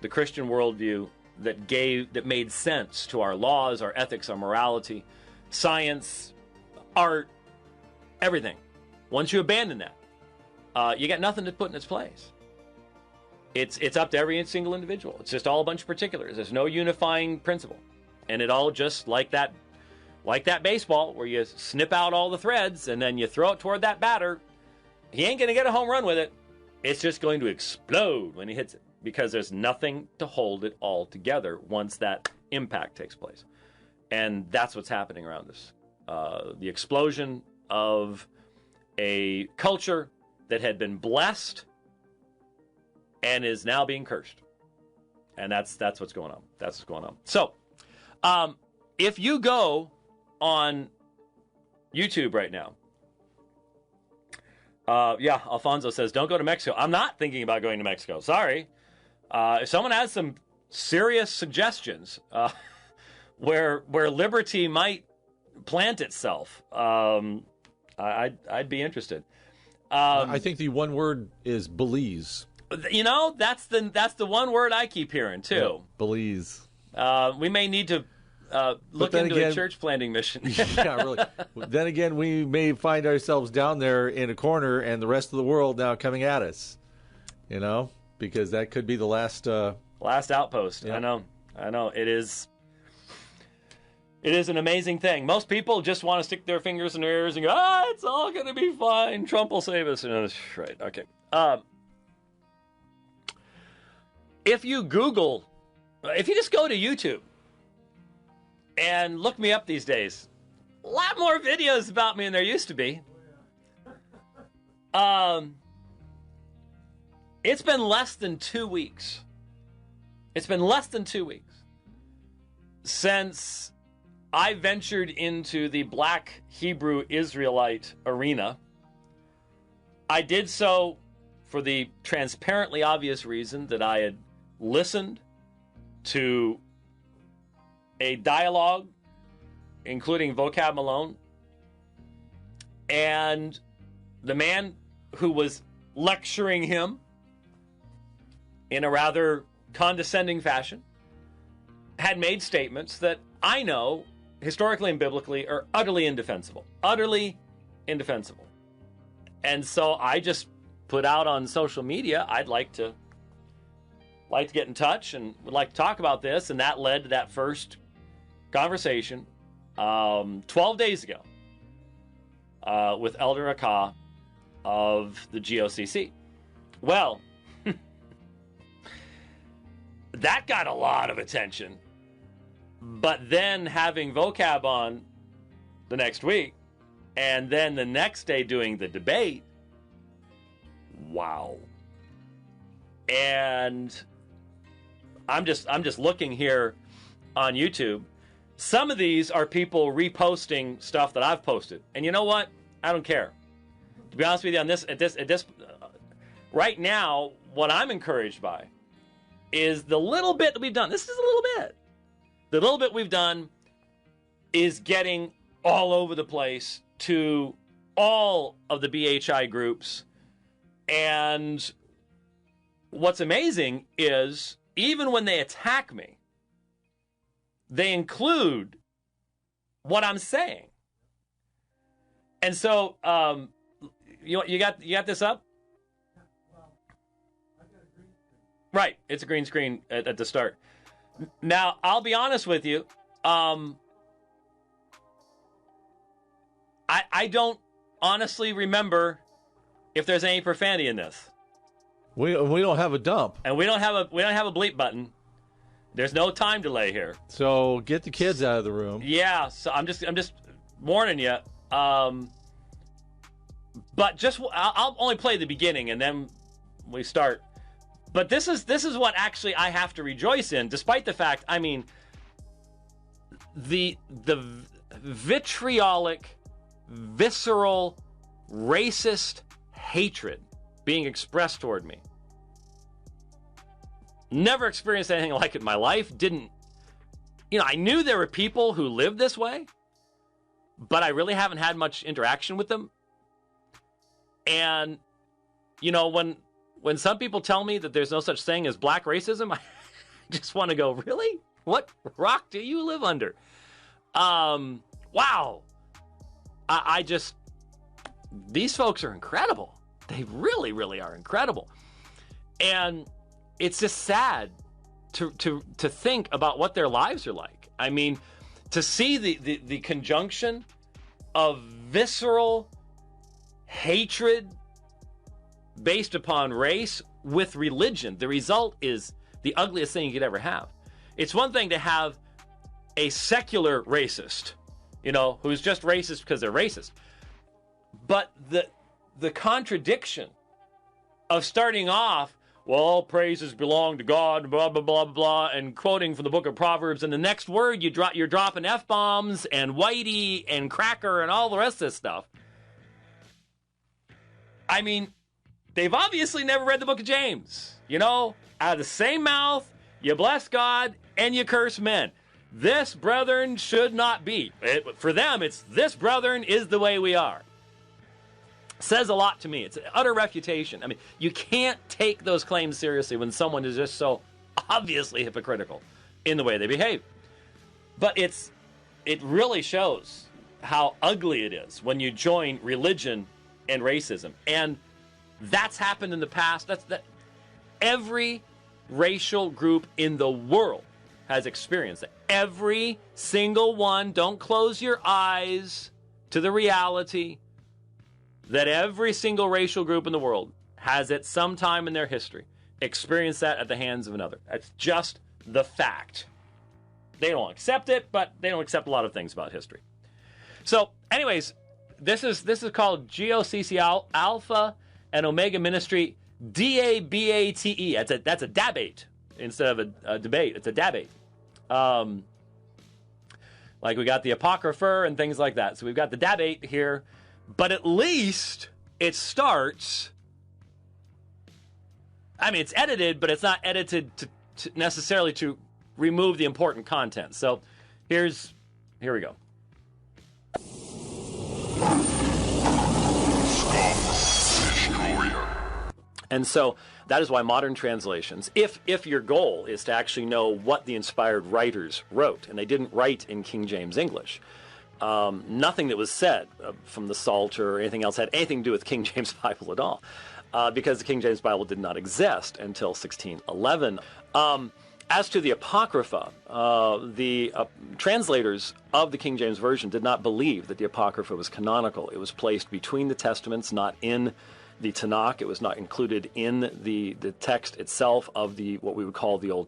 the Christian worldview that made sense to our laws, our ethics, our morality, science, art, everything. Once you abandon that, you got nothing to put in its place. It's up to every single individual. It's just all a bunch of particulars. There's no unifying principle. And it all just like that baseball where you snip out all the threads and then you throw it toward that batter. He ain't going to get a home run with it. It's just going to explode when he hits it because there's nothing to hold it all together once that impact takes place. And that's what's happening around us. The explosion of a culture that had been blessed and is now being cursed. And that's what's going on. That's what's going on. So, if you go on YouTube right now, Alfonso says, don't go to Mexico. I'm not thinking about going to Mexico. Sorry. If someone has some serious suggestions where liberty might plant itself, I'd be interesed. I think the one word is Belize. You know, that's the one word I keep hearing too. Yep, Belize. We may need to look into a church planting mission. Yeah, really. Then again, we may find ourselves down there in a corner and the rest of the world now coming at us, you know, because that could be the last outpost. Yeah. I know. It is an amazing thing. Most people just want to stick their fingers in their ears and go, it's all going to be fine. Trump will save us. Right. Okay. If you just go to YouTube and look me up these days, a lot more videos about me than there used to be. It's been less than 2 weeks. Since I ventured into the Black Hebrew Israelite arena. I did so for the transparently obvious reason that I had listened to a dialogue, including Vocab Malone, and the man who was lecturing him in a rather condescending fashion had made statements that I know, historically and biblically, are utterly indefensible. Utterly indefensible. And so I just put out on social media, I'd like to get in touch and would like to talk about this, and that led to that first conversation 12 days ago with Elder Akah of the GOCC. Well, that got a lot of attention. But then having Vocab on the next week, and then the next day doing the debate, wow. And I'm just looking here on YouTube. Some of these are people reposting stuff that I've posted, and you know what? I don't care. To be honest with you, on this, right now, what I'm encouraged by is the little bit that we've done. This is a little bit. The little bit we've done is getting all over the place to all of the BHI groups. And what's amazing is even when they attack me, they include what I'm saying. And so, you got this up? Right, it's a green screen at the start. Now, I'll be honest with you. I don't honestly remember if there's any profanity in this. We don't have a dump, and we don't have a bleep button. There's no time delay here. So get the kids out of the room. Yeah. So I'm just warning you. But I'll only play the beginning and then we start. But this is what actually I have to rejoice in, despite the fact, I mean, the vitriolic, visceral, racist hatred being expressed toward me. Never experienced anything like it in my life. I knew there were people who lived this way, but I really haven't had much interaction with them. And, when some people tell me that there's no such thing as black racism, just want to go, really? What rock do you live under? Wow. I just, these folks are incredible. They really, really are incredible. And it's just sad to think about what their lives are like. I mean, to see the conjunction of visceral hatred based upon race with religion, the result is the ugliest thing you could ever have. It's one thing to have a secular racist, who's just racist because they're racist. But the contradiction of starting off, well, all praises belong to God, blah, blah, blah, blah, and quoting from the book of Proverbs, and the next word you're dropping F-bombs and whitey and cracker and all the rest of this stuff. I mean, they've obviously never read the book of James. Out of the same mouth, you bless God and you curse men. This, brethren, should not be. For them, it's this, brethren, is the way we are. Says a lot to me. It's an utter refutation. I mean, you can't take those claims seriously when someone is just so obviously hypocritical in the way they behave. But it really shows how ugly it is when you join religion and racism. And that's happened in the past. That every racial group in the world has experienced it. Every single one. Don't close your eyes to the reality that every single racial group in the world has at some time in their history experienced that at the hands of another. That's just the fact. They don't accept it, but they don't accept a lot of things about history. So, anyways, this is called GOCC Alpha and Omega Ministry, DABATE. That's a dabate instead of a debate. It's a dabate. Like we got the Apocrypha and things like that. So we've got the dabate here. But at least it starts, I mean, it's edited, but it's not edited to necessarily to remove the important content. So here we go. And so that is why modern translations, if your goal is to actually know what the inspired writers wrote, and they didn't write in King James English, nothing that was said from the Psalter or anything else had anything to do with King James Bible at all, because the King James Bible did not exist until 1611. As to the Apocrypha, the translators of the King James Version did not believe that the Apocrypha was canonical. It was placed between the Testaments, not in the Tanakh. It was not included in the text itself of what we would call the Old